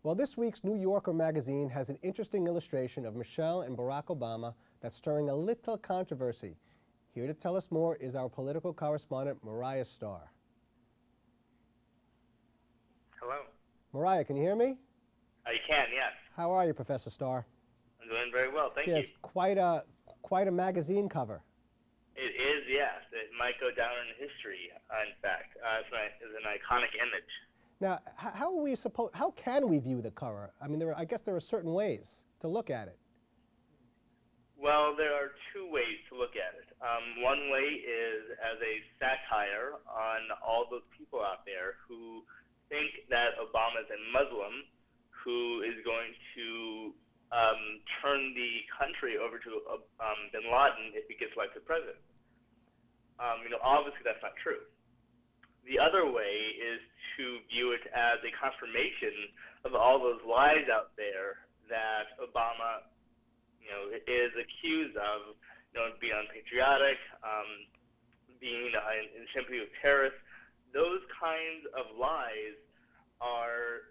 Well, this week's New Yorker magazine has an interesting illustration of Michelle and Barack Obama that's stirring a little controversy. Here to tell us more is our political correspondent, Marriah Star. Hello. Mariah, can you hear me? You can, yes. How are you, Professor Star? I'm doing very well, thank you. Yes, quite a magazine cover. It is, yes. It might go down in history, in fact. It's an iconic image. Now, how can we view the cover? I mean, I guess there are certain ways to look at it. Well, there are two ways to look at it. One way is as a satire on all those people out there who think that Obama is a Muslim who is going to turn the country over to bin Laden if he gets elected president. Obviously that's not true. The other way is to view it as a confirmation of all those lies out there that Obama, is accused of, being unpatriotic, being in sympathy with terrorists. Those kinds of lies are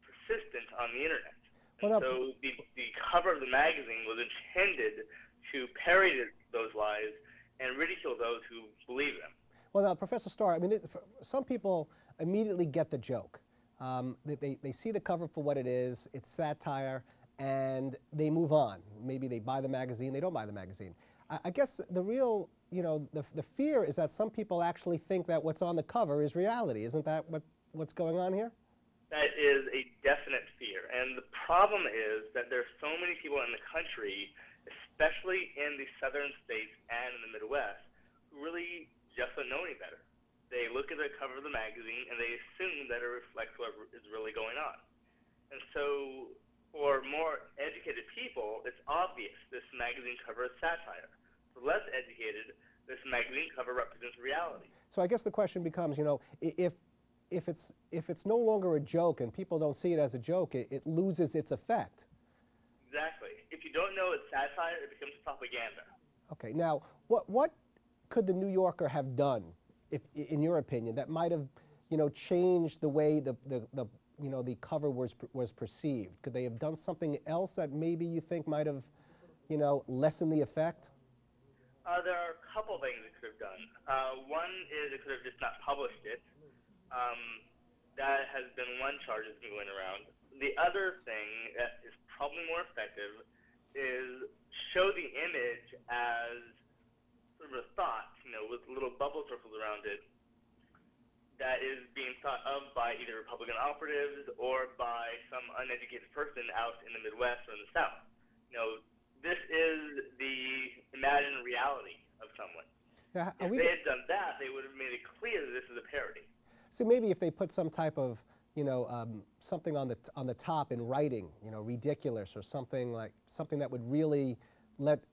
persistent on the internet. And so the cover of the magazine was intended to parody those lies and ridicule those who believe them. Well, now, Professor Starr, I mean, some people immediately get the joke. They see the cover for what it is, it's satire, and they move on. Maybe they buy the magazine, they don't buy the magazine. I guess the real, the fear is that some people actually think that what's on the cover is reality. Isn't that what's going on here? That is a definite fear. And the problem is that there are so many people in the country, especially in the southern states and in the Midwest, who really just don't know any better. They look at the cover of the magazine and they assume that it reflects what is really going on. And so for more educated people, it's obvious this magazine cover is satire. For less educated, this magazine cover represents reality. So I guess the question becomes, if it's no longer a joke and people don't see it as a joke, it loses its effect. Exactly. If you don't know it's satire, it becomes propaganda. Okay. Now, what could the New Yorker have done, if, in your opinion, that might have, changed the way the cover was perceived? Could they have done something else that maybe you think might have, lessened the effect? There are a couple things it could have done. One is it could have just not published it. That has been one charge that's been going around. The other thing that is probably more effective is show the image as sort of a thought, with little bubble circles around it that is being thought of by either Republican operatives or by some uneducated person out in the Midwest or in the South. This is the imagined reality of someone. Now, if they had done that, they would have made it clear that this is a parody. So maybe if they put some type of, something on the top in writing, ridiculous or something that would really let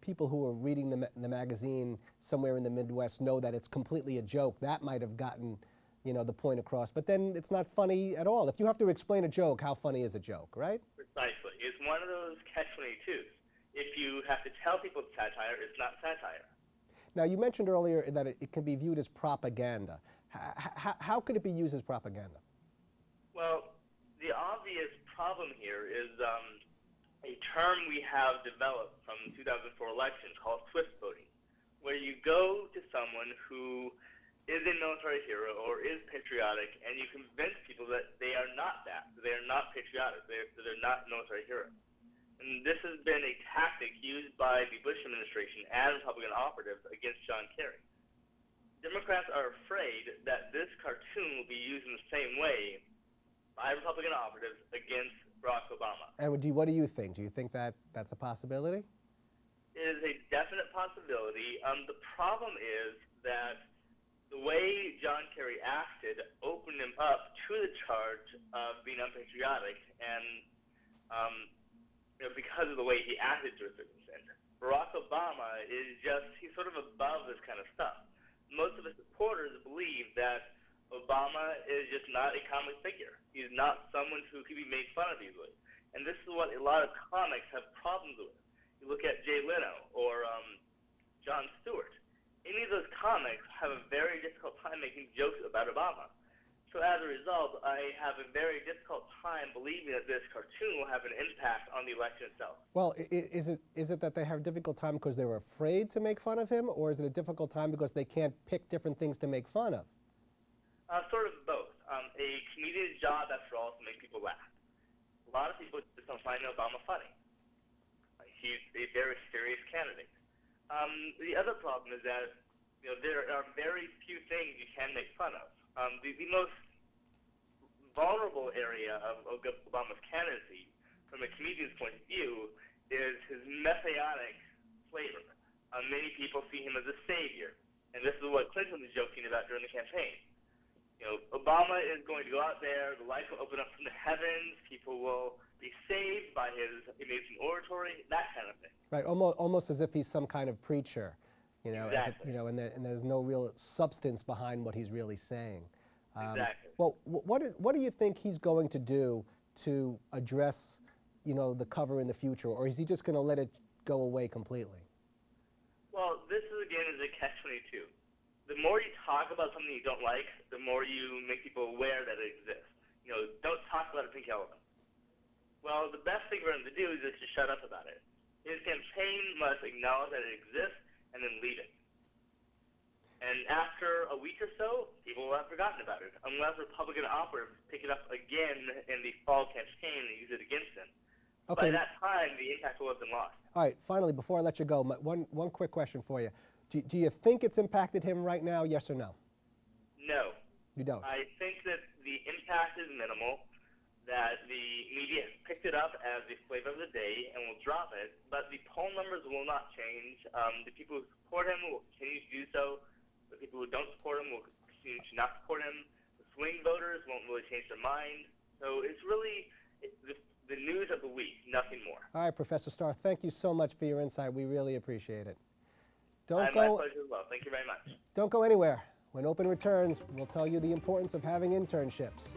people who are reading the magazine somewhere in the Midwest know that it's completely a joke. That might have gotten, the point across. But then it's not funny at all. If you have to explain a joke, how funny is a joke, right? Precisely. It's one of those catch-22s. If you have to tell people it's satire, it's not satire. Now, you mentioned earlier that it can be viewed as propaganda. How could it be used as propaganda? Well, the obvious problem here is a term we have developed from the 2004 elections called Swift voting, where you go to someone who is a military hero or is patriotic, and you convince people that they are not that they are not patriotic, that they're not military heroes. And this has been a tactic used by the Bush administration and Republican operatives against John Kerry. Democrats are afraid that this cartoon will be used in the same way by Republican operatives against Barack Obama. And what do you think? Do you think that that's a possibility? It is a definite possibility. The problem is that the way John Kerry acted opened him up to the charge of being unpatriotic, and because of the way he acted to a certain extent. Barack Obama he's sort of above this kind of stuff. Most of his supporters believe that Obama is just not a comic figure. He's not someone who can be made fun of easily. And this is what a lot of comics have problems with. You look at Jay Leno or Jon Stewart. Any of those comics have a very difficult time making jokes about Obama. So as a result, I have a very difficult time believing that this cartoon will have an impact on the election itself. Well, is it that they have a difficult time because they're afraid to make fun of him, or is it a difficult time because they can't pick different things to make fun of? Sort of both. A comedian's job, after all, is to make people laugh. A lot of people just don't find Obama funny. He's a very serious candidate. The other problem is that there are very few things you can make fun of. The most vulnerable area of Obama's candidacy, from a comedian's point of view, is his messianic flavor. Many people see him as a savior, and this is what Clinton was joking about during the campaign. Obama is going to go out there, the lights will open up from the heavens, people will be saved by his amazing oratory, that kind of thing. Right, almost as if he's some kind of preacher, Exactly. and there's no real substance behind what he's really saying. Exactly. Well, what do you think he's going to do to address, the cover in the future, or is he just going to let it go away completely? Well, this is, again, is a catch-22. The more you talk about something you don't like, the more you make people aware that it exists. Don't talk about a pink elephant. Well, the best thing for him to do is just to shut up about it. His campaign must acknowledge that it exists and then leave it. And after a week or so, people will have forgotten about it, unless Republican operatives pick it up again in the fall campaign and use it against him. Okay. By that time, the impact will have been lost. All right, finally, before I let you go, one quick question for you. Do you think it's impacted him right now, yes or no? No. You don't? I think that the impact is minimal, that the media has picked it up as the flavor of the day and will drop it, but the poll numbers will not change. The people who support him will continue to do so. The people who don't support him will continue to not support him. The swing voters won't really change their mind. So it's really the news of the week, nothing more. All right, Professor Starr, thank you so much for your insight. We really appreciate it. My pleasure as well. Thank you very much. Don't go anywhere. When Open returns, we'll tell you the importance of having internships.